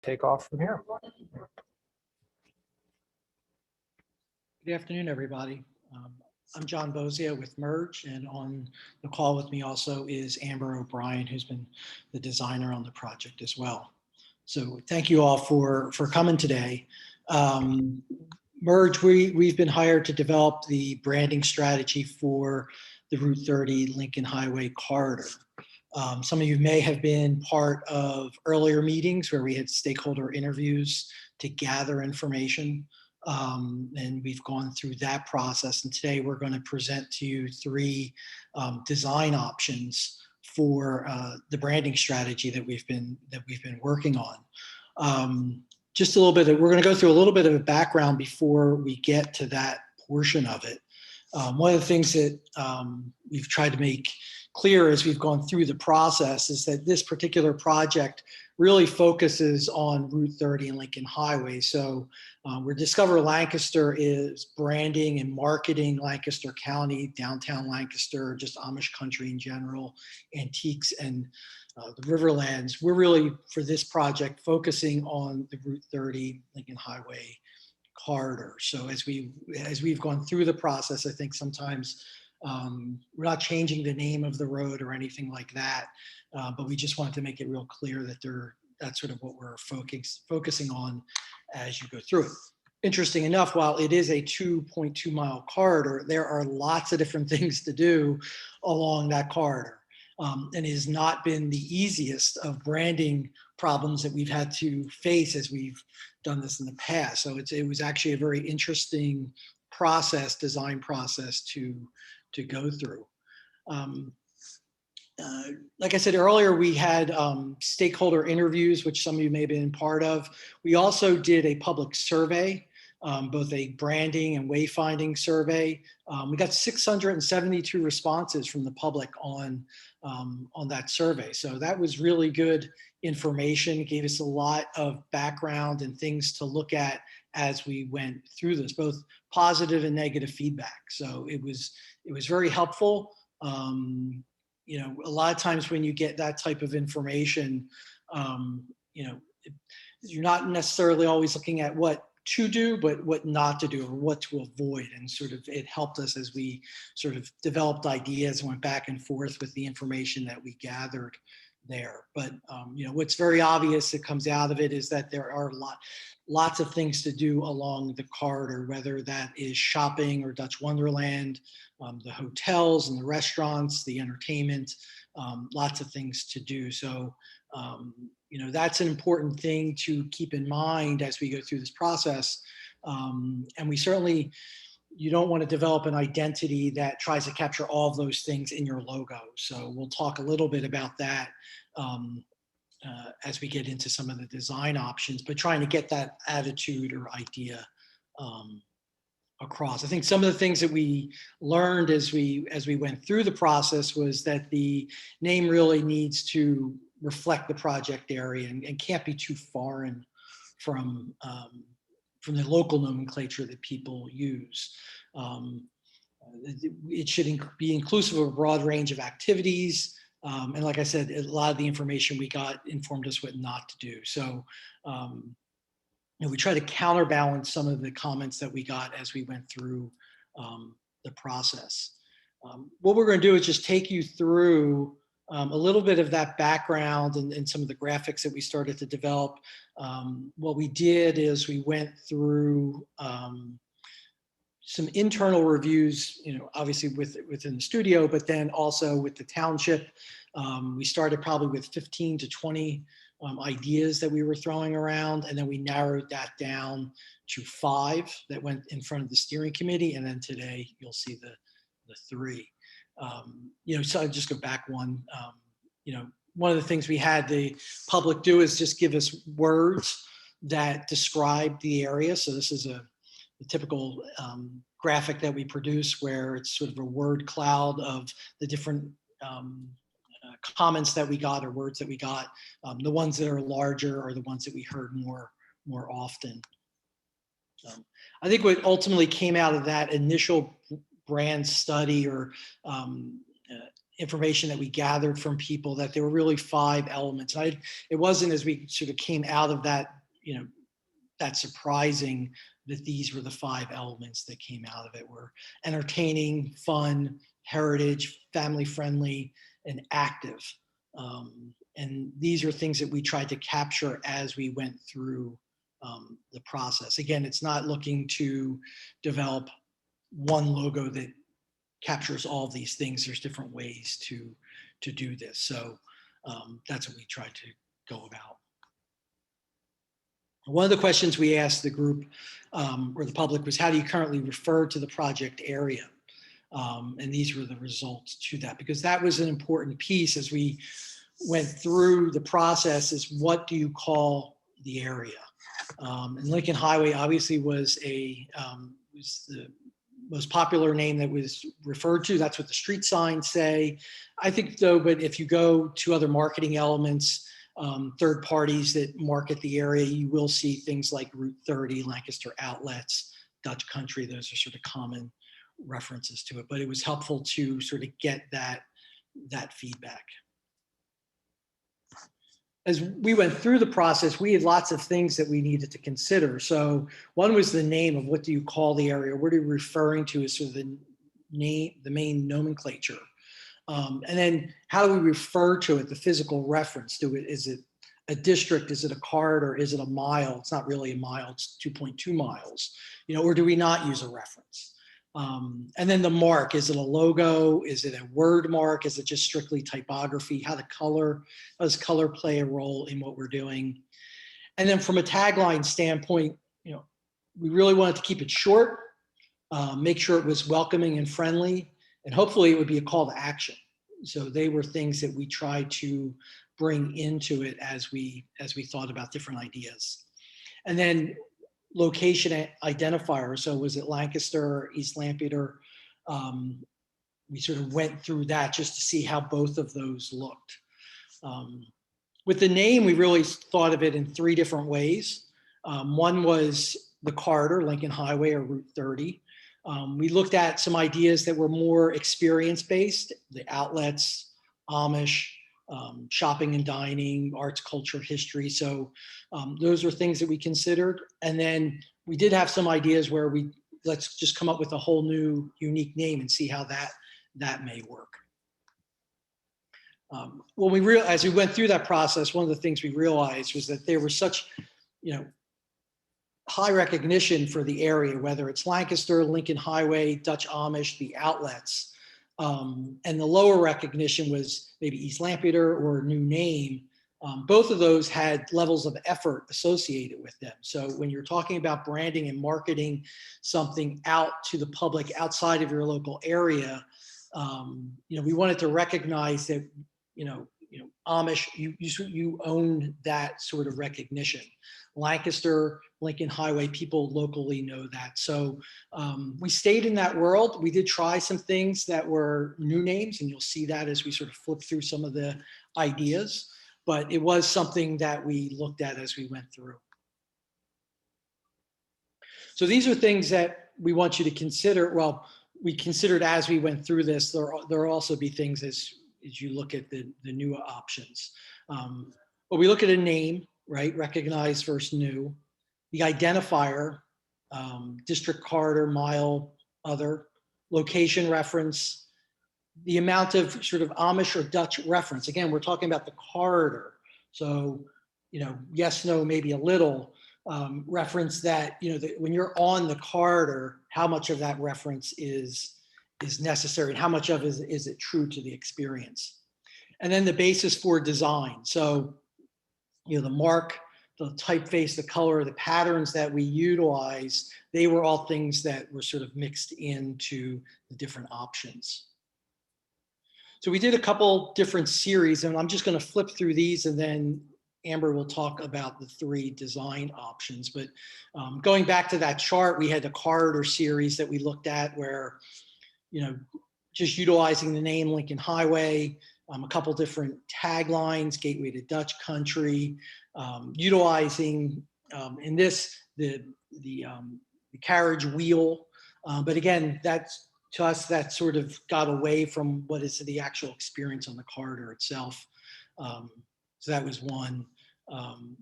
take off from here. Good afternoon, everybody. I'm John Bozia with Merge, and on the call with me also is Amber O'Brien, who's been the designer on the project as well. So thank you all for coming today. Merge, we've been hired to develop the branding strategy for the Route 30 Lincoln Highway corridor. Some of you may have been part of earlier meetings where we had stakeholder interviews to gather information. And we've gone through that process. And today we're going to present to you three design options for the branding strategy that we've been working on. Just a little bit. We're going to go through a little bit of a background before we get to that portion of it. One of the things that we've tried to make clear as we've gone through the process is that this particular project really focuses on Route 30 and Lincoln Highway. So where Discover Lancaster is branding and marketing Lancaster County, downtown Lancaster, just Amish country in general, antiques and the Riverlands, we're really, for this project, focusing on the Route 30 Lincoln Highway corridor. So as we've gone through the process, I think sometimes we're not changing the name of the road or anything like that, but we just wanted to make it real clear that that's sort of what we're focusing on as you go through it. Interesting enough, while it is a 2.2 mile corridor, there are lots of different things to do along that corridor. And it has not been the easiest of branding problems that we've had to face as we've done this in the past. So it was actually a very interesting design process to go through. Like I said earlier, we had stakeholder interviews, which some of you may have been part of. We also did a public survey, both a branding and wayfinding survey. We got 672 responses from the public on that survey. So that was really good information. It gave us a lot of background and things to look at as we went through this, both positive and negative feedback. So it was very helpful. You know, a lot of times when you get that type of information, you know, you're not necessarily always looking at what to do, but what not to do or what to avoid. And sort of it helped us as we sort of developed ideas and went back and forth with the information that we gathered there. But, you know, what's very obvious that comes out of it is that there are lots of things to do along the corridor, whether that is shopping or Dutch Wonderland, the hotels and the restaurants, the entertainment, lots of things to do. So, you know, that's an important thing to keep in mind as we go through this process. And we certainly, you don't want to develop an identity that tries to capture all of those things in your logo. So we'll talk a little bit about that as we get into some of the design options, but trying to get that attitude or idea across. I think some of the things that we learned as we went through the process was that the name really needs to reflect the project area and can't be too foreign from the local nomenclature that people use. It should be inclusive of a broad range of activities. And like I said, a lot of the information we got informed us what not to do. So you know, we try to counterbalance some of the comments that we got as we went through the process. What we're going to do is just take you through a little bit of that background and some of the graphics that we started to develop. What we did is we went through some internal reviews, you know, obviously within the studio, but then also with the township. We started probably with 15 to 20 ideas that we were throwing around, and then we narrowed that down to 5 that went in front of the steering committee, and then today you'll see the 3. You know, so I'll just go back one. You know, one of the things we had the public do is just give us words that describe the area. So this is a typical graphic that we produce where it's sort of a word cloud of the different comments that we got or words that we got. The ones that are larger are the ones that we heard more often. I think what ultimately came out of that initial brand study or information that we gathered from people that there were really 5 elements. It wasn't, as we sort of came out of that, that surprising that these were the 5 elements that came out of it, were entertaining, fun, heritage, family friendly, and active. And these are things that we tried to capture as we went through the process. Again, it's not looking to develop one logo that captures all of these things. There's different ways to do this. So that's what we tried to go about. One of the questions we asked the group or the public was, how do you currently refer to the project area? And these were the results to that, because that was an important piece as we went through the process, is what do you call the area? And Lincoln Highway obviously was the most popular name that was referred to. That's what the street signs say. I think though, but if you go to other marketing elements, third parties that market the area, you will see things like Route 30, Lancaster Outlets, Dutch Country. Those are sort of common references to it, but it was helpful to sort of get that feedback. As we went through the process, we had lots of things that we needed to consider. So one was the name of, what do you call the area? What are you referring to as sort of the name, the main nomenclature? And then how do we refer to it, the physical reference to it? Is it a district? Is it a corridor? Is it a mile? It's not really a mile, it's 2.2 miles, or do we not use a reference? And then the mark, is it a logo? Is it a word mark? Is it just strictly typography? How does color play a role in what we're doing? And then from a tagline standpoint, we really wanted to keep it short, make sure it was welcoming and friendly, and hopefully it would be a call to action. So they were things that we tried to bring into it as we thought about different ideas. And then location identifier. So was it Lancaster, East Lampeter? We sort of went through that just to see how both of those looked. With the name, we really thought of it in 3 different ways. One was the corridor, Lincoln Highway or Route 30. We looked at some ideas that were more experience-based, the outlets, Amish, shopping and dining, arts, culture, history. So those are things that we considered. And then we did have some ideas where let's just come up with a whole new unique name and see how that may work. As we went through that process, one of the things we realized was that there was such, high recognition for the area, whether it's Lancaster, Lincoln Highway, Dutch Amish, the outlets. And the lower recognition was maybe East Lampeter or a new name. Both of those had levels of effort associated with them. So when you're talking about branding and marketing something out to the public outside of your local area, we wanted to recognize that, Amish, you own that sort of recognition. Lancaster, Lincoln Highway, people locally know that. So we stayed in that world. We did try some things that were new names, and you'll see that as we sort of flip through some of the ideas. But it was something that we looked at as we went through. So these are things that we want you to consider. Well, we considered as we went through this. There will also be things as you look at the new options. But we look at a name, right? Recognized versus new. The identifier, district, corridor, mile, other, location reference, the amount of sort of Amish or Dutch reference. Again, we're talking about the corridor. So, yes, no, maybe a little reference that, that when you're on the corridor, how much of that reference is necessary and how much of it is it true to the experience. And then the basis for design. So, the mark, the typeface, the color, the patterns that we utilize, they were all things that were sort of mixed into the different options. So we did a couple different series, and I'm just going to flip through these, and then Amber will talk about the 3 design options. But going back to that chart, we had the corridor series that we looked at where, just utilizing the name Lincoln Highway, a couple different taglines, Gateway to Dutch Country, utilizing in this the carriage wheel, but again, that's to us, that sort of got away from what is the actual experience on the corridor itself. So that was one.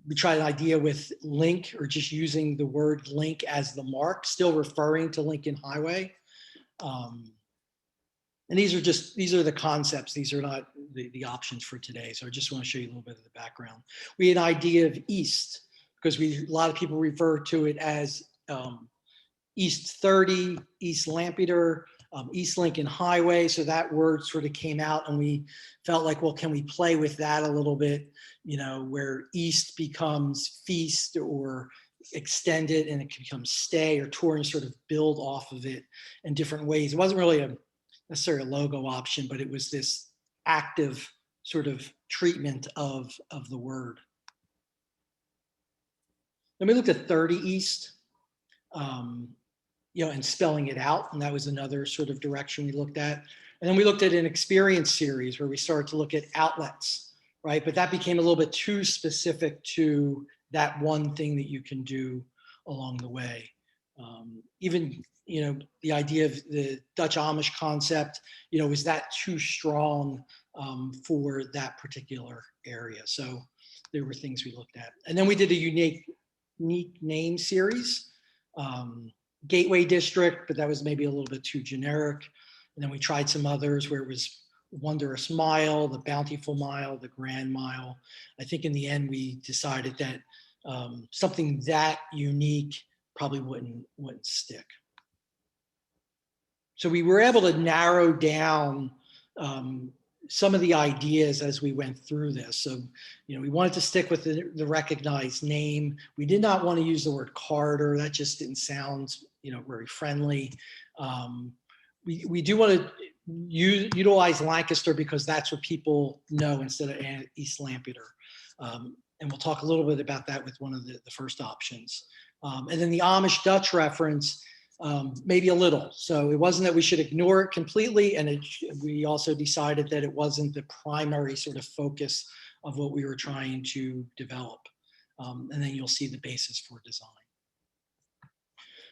We tried an idea with link, or just using the word link as the mark, still referring to Lincoln Highway. And these are the concepts. These are not the options for today. So I just want to show you a little bit of the background. We had an idea of east, because a lot of people refer to it as East 30, East Lampeter, East Lincoln Highway. So that word sort of came out, and we felt like, well, can we play with that a little bit? You know, where east becomes feast or extended, and it can become stay or tour, and sort of build off of it in different ways. It wasn't really necessarily a logo option, but it was this active sort of treatment of the word. Then we looked at 30 East. You know, and spelling it out. And that was another sort of direction we looked at. And then we looked at an experience series where we started to look at outlets, right? But that became a little bit too specific to that one thing that you can do along the way. Even, you know, the idea of the Dutch Amish concept, you know, was that too strong for that particular area? So there were things we looked at. And then we did a unique name series. Gateway District, but that was maybe a little bit too generic. And then we tried some others where it was Wondrous Mile, the Bountiful Mile, the Grand Mile. I think in the end we decided that something that unique probably wouldn't stick. So we were able to narrow down some of the ideas as we went through this. So, you know, we wanted to stick with the recognized name. We did not want to use the word corridor. That just didn't sound, you know, very friendly. We do want to utilize Lancaster because that's what people know instead of East Lampeter. And we'll talk a little bit about that with one of the first options. And then the Amish Dutch reference, maybe a little. So it wasn't that we should ignore it completely. And we also decided that it wasn't the primary sort of focus of what we were trying to develop. And then you'll see the basis for design.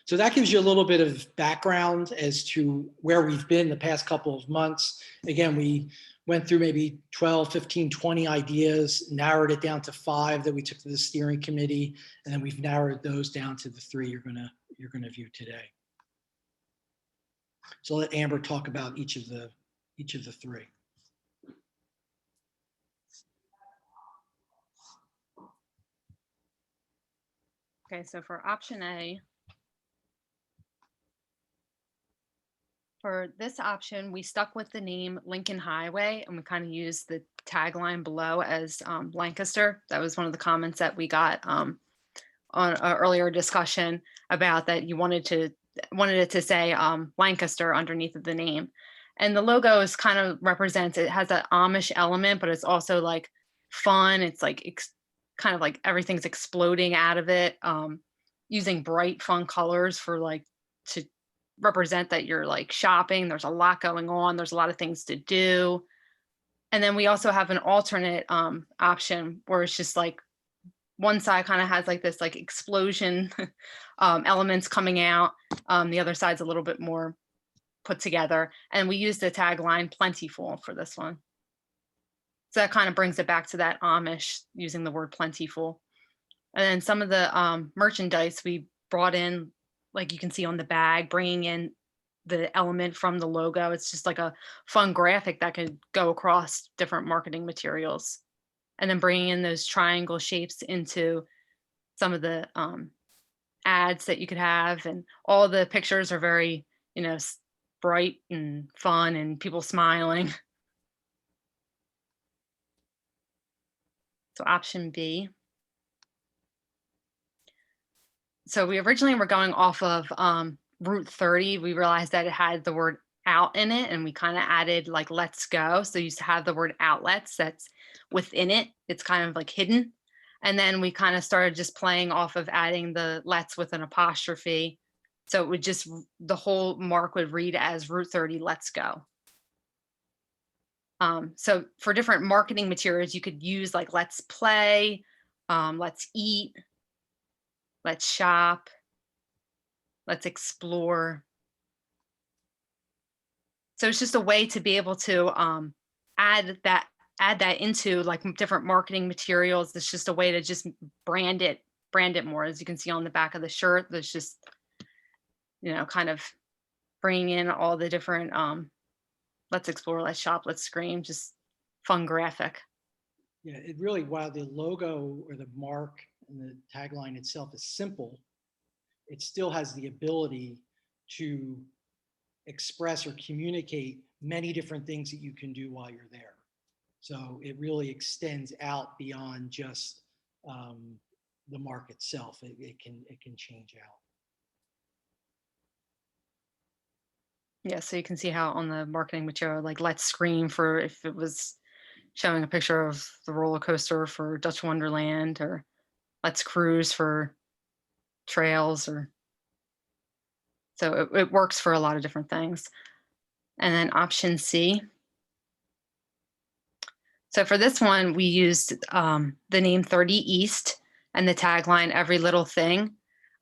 So that gives you a little bit of background as to where we've been the past couple of months. Again, we went through maybe 12, 15, 20 ideas, narrowed it down to 5 that we took to the steering committee, and then we've narrowed those down to the 3 you're gonna view today. So I'll let Amber talk about each of the 3. Okay, so for option A, for this option, we stuck with the name Lincoln Highway, and we kind of used the tagline below as Lancaster. That was one of the comments that we got on an earlier discussion about that you wanted it to say Lancaster underneath of the name. And the logo is kind of represents, it has that Amish element, but it's also like fun. It's like kind of like everything's exploding out of it, using bright, fun colors for like to represent that you're like shopping. There's a lot going on. There's a lot of things to do. And then we also have an alternate option where it's just like one side kind of has like this like explosion elements coming out. The other side's a little bit more put together. And we use the tagline plentiful for this one. So that kind of brings it back to that Amish, using the word plentiful. And then some of the merchandise we brought in, like you can see on the bag, bringing in the element from the logo. It's just like a fun graphic that could go across different marketing materials. And then bringing in those triangle shapes into some of the ads that you could have. And all the pictures are very, you know, bright and fun and people smiling. So option B. So we originally were going off of Route 30. We realized that it had the word out in it, and we kind of added like let's go. So you used to have the word outlets that's within it. It's kind of like hidden. And then we kind of started just playing off of adding the let's with an apostrophe. So it would just, the whole mark would read as Route 30, let's go. So for different marketing materials, you could use like let's play, let's eat, let's shop, let's explore. So it's just a way to be able to add that add that into like different marketing materials. It's just a way to just brand it more. As you can see on the back of the shirt, there's just, kind of bringing in all the different let's explore, let's shop, let's scream, just fun graphic. Yeah, it really, while the logo or the mark and the tagline itself is simple, it still has the ability to express or communicate many different things that you can do while you're there. So it really extends out beyond just the mark itself. It can change out. Yeah, so you can see how on the marketing material, like let's scream for if it was showing a picture of the roller coaster for Dutch Wonderland, or let's cruise for trails, or so it works for a lot of different things. And then option C. So for this one, we used the name 30 East and the tagline "Every Little Thing."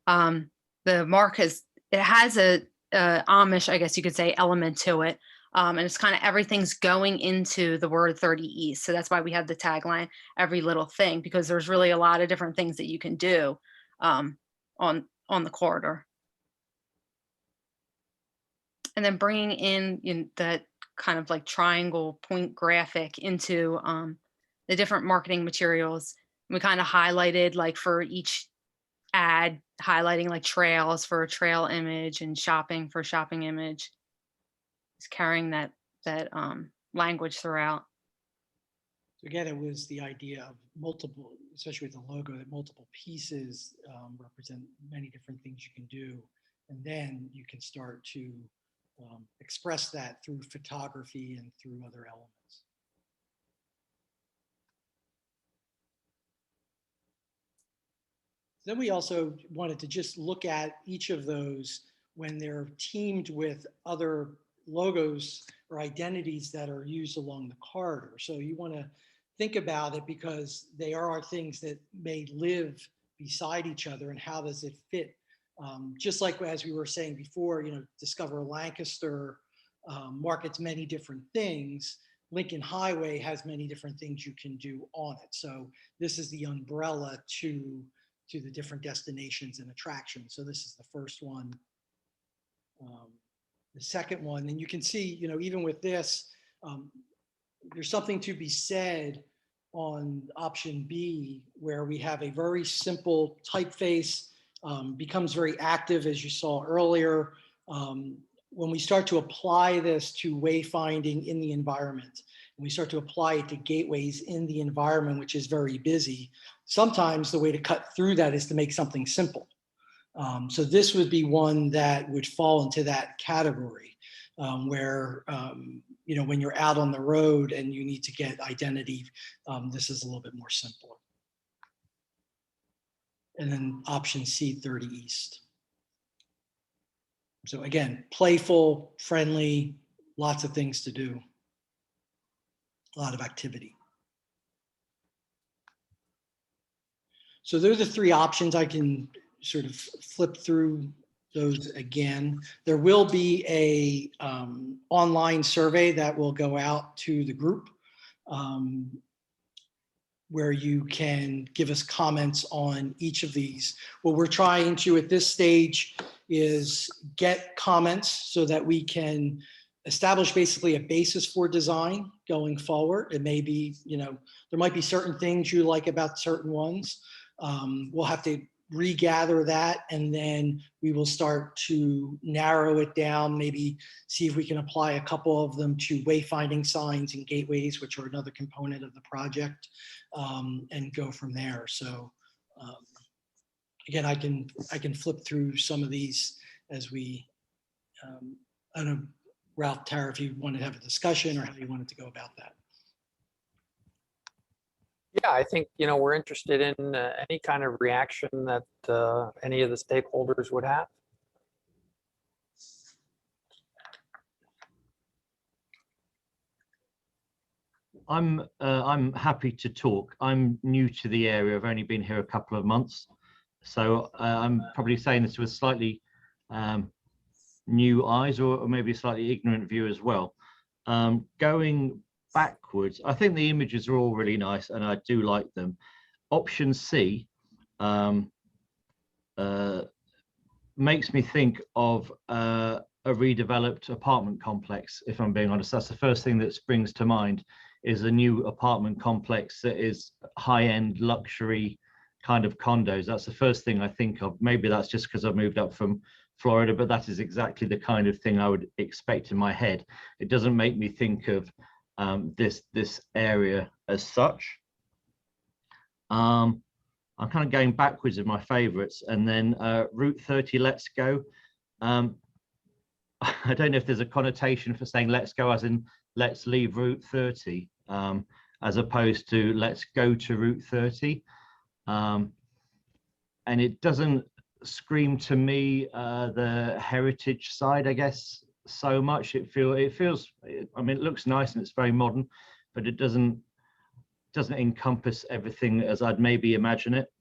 The mark it has a Amish, I guess you could say, element to it, and it's kind of everything's going into the word 30 East. So that's why we have the tagline "Every Little Thing," because there's really a lot of different things that you can do on the corridor. And then bringing in that kind of like triangle point graphic into the different marketing materials. We kind of highlighted like for each ad, highlighting like trails for a trail image and shopping for a shopping image. Just carrying that language throughout. So again, it was the idea of multiple, especially with the logo, that multiple pieces represent many different things you can do. And then you can start to express that through photography and through other elements. Then we also wanted to just look at each of those when they're teamed with other logos or identities that are used along the corridor. So you want to think about it because they are things that may live beside each other, and how does it fit? Just like as we were saying before, Discover Lancaster markets many different things. Lincoln Highway has many different things you can do on it. So this is the umbrella to the different destinations and attractions. So this is the first one. The second one, and you can see, even with this, there's something to be said on option B, where we have a very simple typeface, becomes very active, as you saw earlier. When we start to apply this to wayfinding in the environment, and we start to apply it to gateways in the environment, which is very busy, sometimes the way to cut through that is to make something simple. So this would be one that would fall into that category, where, when you're out on the road and you need to get identity, this is a little bit more simple. And then option C, 30 East. So again, playful, friendly, lots of things to do, a lot of activity. So those are the three options. I can sort of flip through those again. There will be a online survey that will go out to the group, where you can give us comments on each of these. What we're trying to at this stage is get comments so that we can establish basically a basis for design going forward. It may be, there might be certain things you like about certain ones. We'll have to regather that, and then we will start to narrow it down, maybe see if we can apply a couple of them to wayfinding signs and gateways, which are another component of the project, and go from there. So again, I can flip through some of these as we, I don't know, Ralph, Tara, if you want to have a discussion or how you wanted to go about that. Yeah, I think, we're interested in any kind of reaction that any of the stakeholders would have. I'm happy to talk. I'm new to the area. I've only been here a couple of months, so I'm probably saying this with slightly new eyes or maybe a slightly ignorant view as well. Going backwards, I think the images are all really nice and I do like them. Option C makes me think of a redeveloped apartment complex, if I'm being honest. That's the first thing that springs to mind, is a new apartment complex that is high-end luxury kind of condos. That's the first thing I think of. Maybe that's just because I've moved up from Florida, but that is exactly the kind of thing I would expect in my head. It doesn't make me think of this area as such. I'm kind of going backwards with my favorites, and then Route 30, let's go. I don't know if there's a connotation for saying let's go as in let's leave Route 30, as opposed to let's go to Route 30. And it doesn't scream to me the heritage side, I guess, so much. It feels, I mean, it looks nice and it's very modern, but it doesn't encompass everything as I'd maybe imagine it.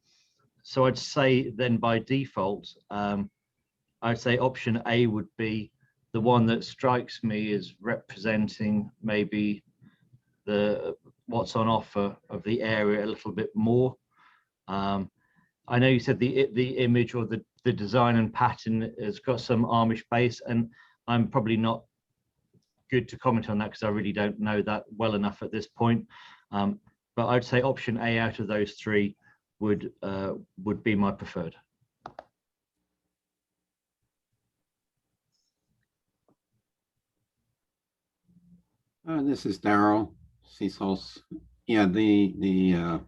So I'd say then by default, I'd say option A would be the one that strikes me as representing maybe what's on offer of the area a little bit more. I know you said the image or the design and pattern has got some Amish base, and I'm probably not good to comment on that because I really don't know that well enough at this point. But I'd say option A out of those three would be my preferred. This is Daryl Cecils. Yeah, the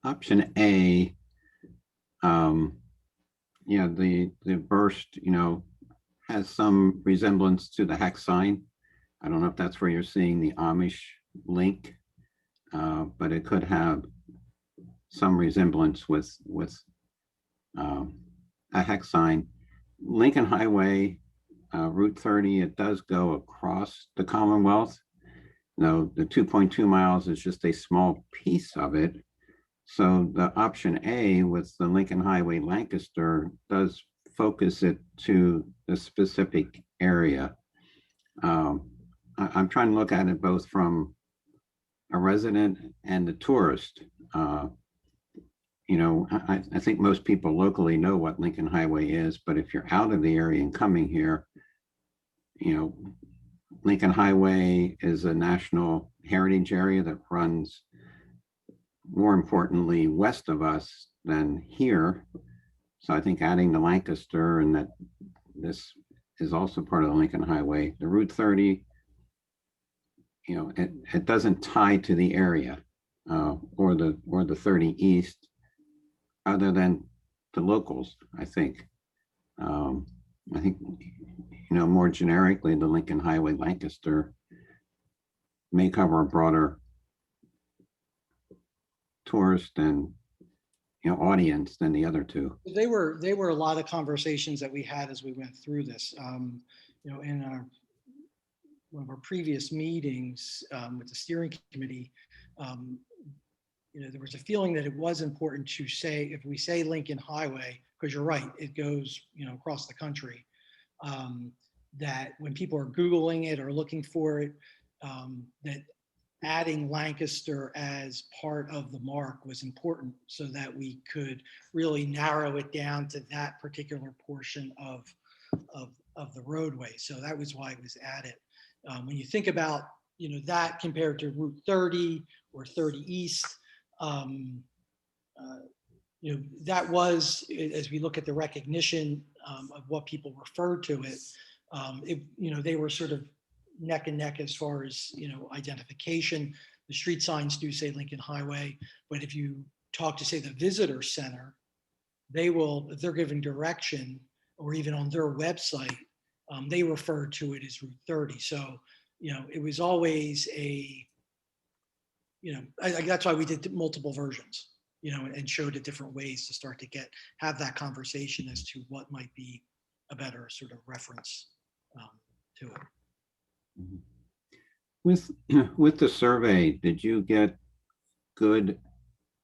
option A, yeah, the burst, has some resemblance to the hex sign. I don't know if that's where you're seeing the Amish link, but it could have some resemblance with a hex sign. Lincoln Highway, Route 30, it does go across the Commonwealth. No, the 2.2 miles is just a small piece of it. So the option A with the Lincoln Highway Lancaster does focus it to the specific area. I'm trying to look at it both from a resident and a tourist. I think most people locally know what Lincoln Highway is, but if you're out of the area and coming here, Lincoln Highway is a national heritage area that runs, more importantly, west of us than here. So I think adding the Lancaster and that this is also part of the Lincoln Highway. The Route 30, it doesn't tie to the area or the 30 East, other than the locals, I think. I think, more generically, the Lincoln Highway Lancaster may cover a broader tourist and audience than the other two. They were a lot of conversations that we had as we went through this. In one of our previous meetings with the steering committee, there was a feeling that it was important to say, if we say Lincoln Highway, because you're right, it goes across the country, that when people are Googling it or looking for it, that adding Lancaster as part of the mark was important so that we could really narrow it down to that particular portion of the roadway. So that was why it was added. When you think about that compared to Route 30 or 30 East, that was, as we look at the recognition of what people referred to it, they were sort of neck and neck as far as identification. The street signs do say Lincoln Highway, but if you talk to, say, the visitor center, they will, if they're giving direction, or even on their website, they refer to it as Route 30. So it was always that's why we did multiple versions, and showed it different ways to start to have that conversation as to what might be a better sort of reference to it. With the survey, did you get good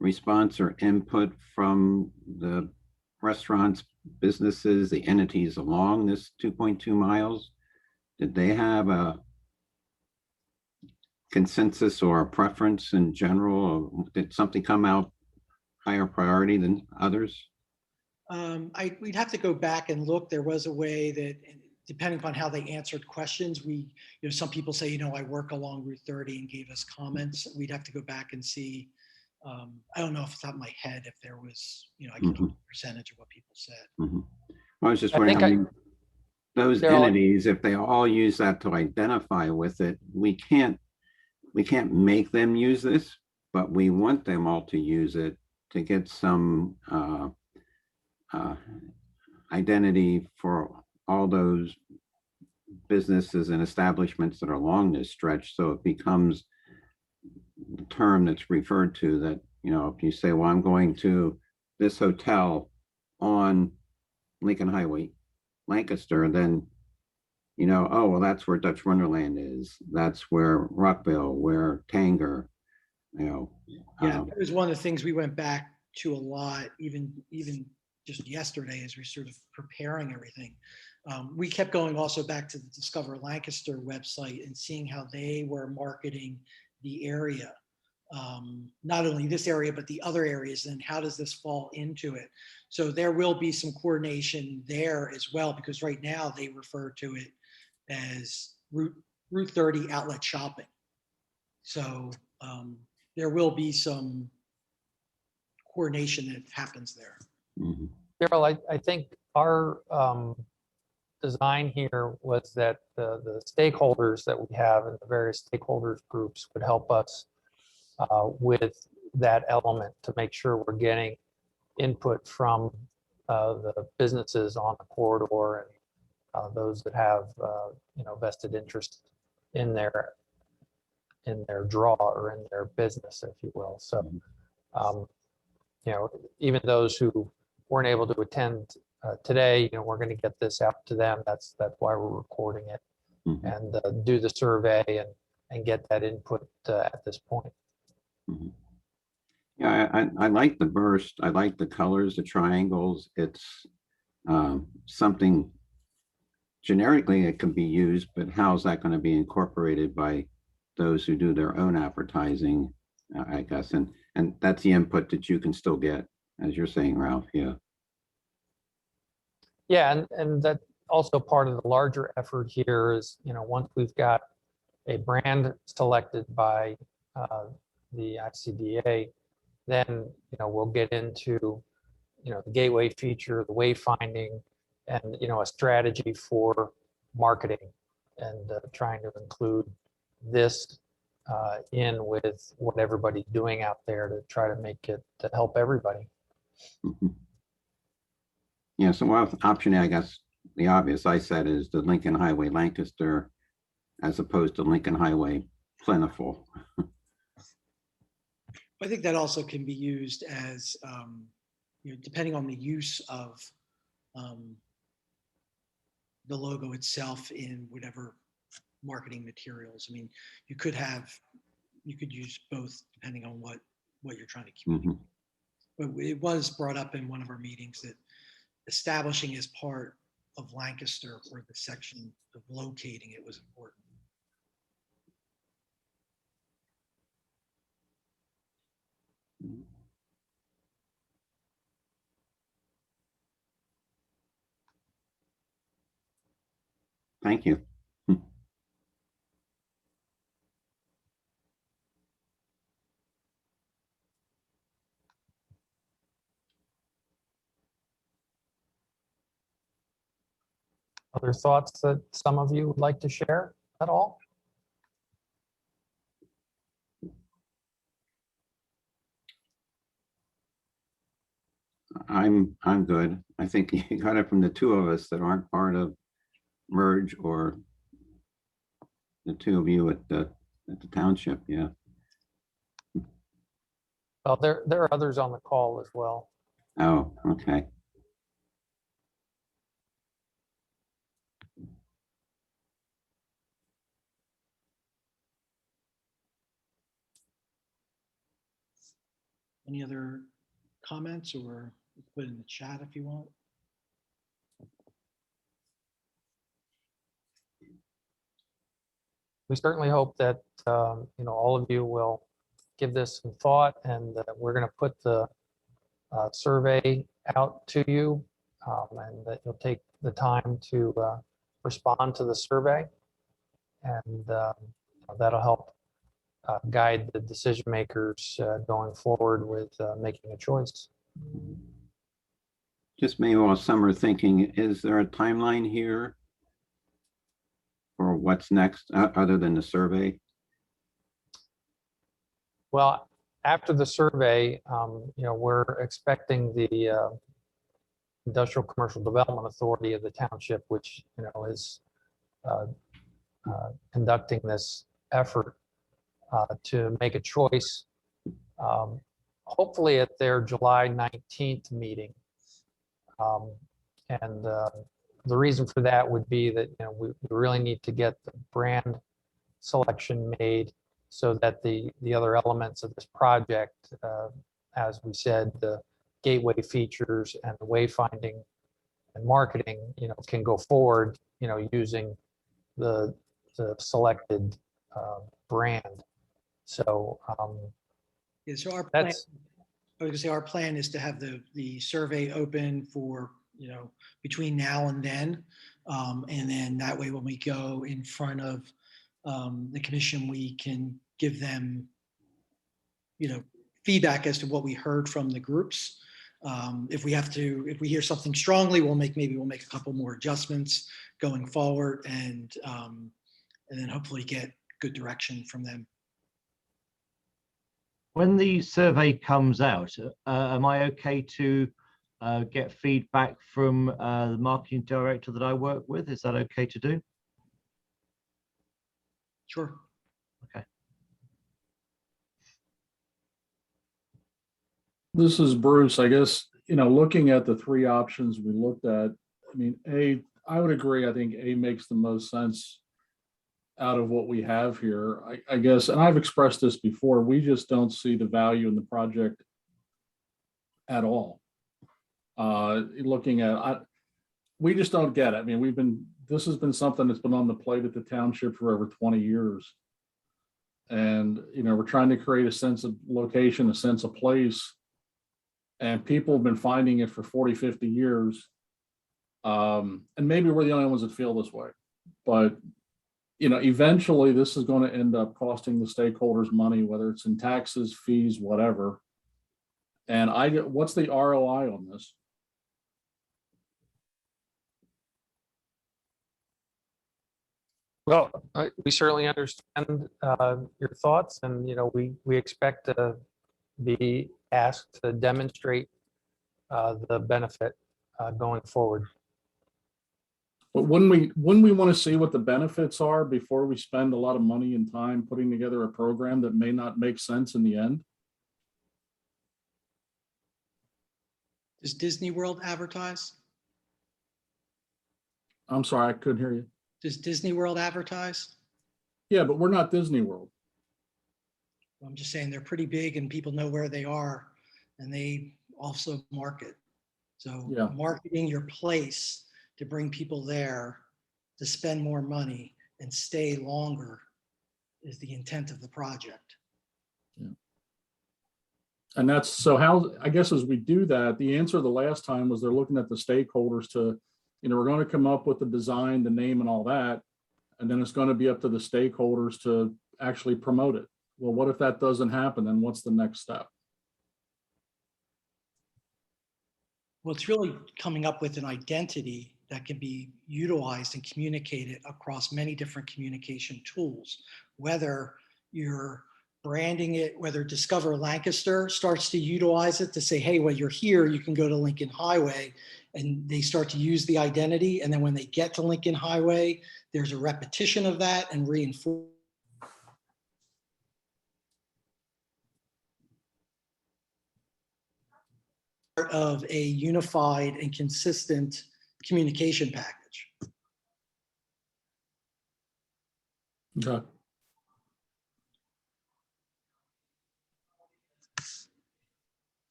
response or input from the restaurants businesses, the entities along this 2.2 miles, did they have a consensus or a preference in general? Or did something come out higher priority than others? We'd have to go back and look. There was a way that, depending upon how they answered questions, some people say, I work along Route 30 and gave us comments. We'd have to go back and see. I don't know off the top of my head if there was, I can give a percentage of what people said. I was just I wondering, think those they're all- entities, if they all use that to identify with it, we can't make them use this, but we want them all to use it to get some identity for all those businesses and establishments that are along this stretch. So it becomes the term that's referred to that, if you say, well, I'm going to this hotel on Lincoln Highway, Lancaster, then, oh, well, that's where Dutch Wonderland is. That's where Rockville, where Tanger, Yeah, that was one of the things we went back to a lot, even just yesterday as we're sort of preparing everything. We kept going also back to the Discover Lancaster website and seeing how they were marketing the area. Not only this area, but the other areas, and how does this fall into it? So there will be some coordination there as well, because right now they refer to it as Route 30 outlet shopping. So there will be some coordination that happens there. Daryl, I think our design here was that the stakeholders that we have and the various stakeholders groups would help us with that element to make sure we're getting input from the businesses on the corridor and those that have vested interest in their draw or in their business, if you will. So even those who weren't able to attend today, we're going to get this out to them. That's why we're recording it and do the survey and get that input at this point. Yeah, I like the burst. I like the colors, the triangles. It's something generically it can be used, but how's that going to be incorporated by those who do their own advertising, I guess, and that's the input that you can still get, as you're saying, Ralph. Yeah. Yeah, and that also part of the larger effort here is, once we've got a brand selected by the ICDA, then we'll get into the gateway feature, the wayfinding, and a strategy for marketing and trying to include this in with what everybody's doing out there to try to make it to help everybody. Yeah, so option A, I guess the obvious I said is the Lincoln Highway Lancaster as opposed to Lincoln Highway Plentiful. I think that also can be used as, depending on the use of the logo itself in whatever marketing materials. I mean, you could use both depending on what you're trying to communicate. But it was brought up in one of our meetings that establishing as part of Lancaster or the section of locating it was important. Thank you. Other thoughts that some of you would like to share at all? I'm good. I think you got it from the two of us that aren't part of Merge or the two of you at the township. Yeah. Well, there are others on the call as well. Oh, okay. Any other comments, or put in the chat if you want? we certainly hope that, all of you will give this some thought, and we're going to put the survey out to you, and that you'll take the time to respond to the survey, and that'll help guide the decision makers going forward with making a choice. Just maybe while some are thinking, is there a timeline here for what's next other than the survey? Well, after the survey, we're expecting the Industrial Commercial Development Authority of the township, which, is conducting this effort to make a choice, hopefully at their July 19th meeting. And the reason for that would be that, we really need to get the brand selection made so that the other elements of this project, as we said, the gateway features and the wayfinding and marketing, can go forward, using the selected brand. So Yeah, so our plan, that's, I was gonna say, our plan is to have the survey open for, between now and then. And then that way, when we go in front of the commission, we can give them, feedback as to what we heard from the groups. If we hear something strongly, maybe we'll make a couple more adjustments going forward, and then hopefully get good direction from them. When the survey comes out, am I okay to get feedback from the marketing director that I work with? Is that okay to do? Sure. Okay. This is Bruce. I guess, looking at the three options we looked at, I would agree. I think A makes the most sense out of what we have here. I guess, and I've expressed this before, we just don't see the value in the project at all. We just don't get it. This has been something that's been on the plate at the township for over 20 years. And, we're trying to create a sense of location, a sense of place. And people have been finding it for 40, 50 years. And maybe we're the only ones that feel this way. But, eventually this is going to end up costing the stakeholders money, whether it's in taxes, fees, whatever. And what's the ROI on this? well, we certainly understand your thoughts, and, we expect to be asked to demonstrate the benefit going forward. But wouldn't we want to see what the benefits are before we spend a lot of money and time putting together a program that may not make sense in the end? Does Disney World advertise? I'm sorry, I couldn't hear you. Does Disney World advertise? Yeah, but we're not Disney World. I'm just saying they're pretty big and people know where they are, and they also market. So Yeah. marketing your place to bring people there to spend more money and stay longer is the intent of the project. Yeah. And that's so how, I guess, as we do that, the answer the last time was they're looking at the stakeholders to, we're going to come up with the design, the name and all that. And then it's going to be up to the stakeholders to actually promote it. Well, what if that doesn't happen? Then what's the next step? Well, it's really coming up with an identity that can be utilized and communicated across many different communication tools, whether you're branding it, whether Discover Lancaster starts to utilize it to say, hey, when you're here, you can go to Lincoln Highway, and they start to use the identity. And then when they get to Lincoln Highway, there's a repetition of that and reinforce. Part of a unified and consistent communication package. Okay.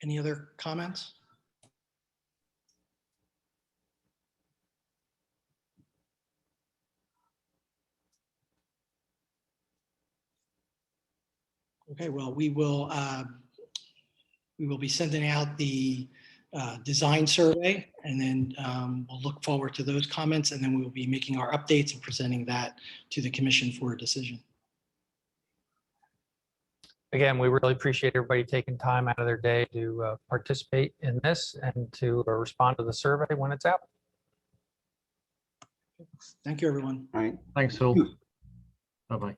Any other comments? Okay, well, we will be sending out the design survey, and then we'll look forward to those comments, and then we will be making our updates and presenting that to the commission for a decision. Again, we really appreciate everybody taking time out of their day to participate in this and to respond to the survey when it's out. Thank you, everyone. All right. Thanks all. Bye-bye.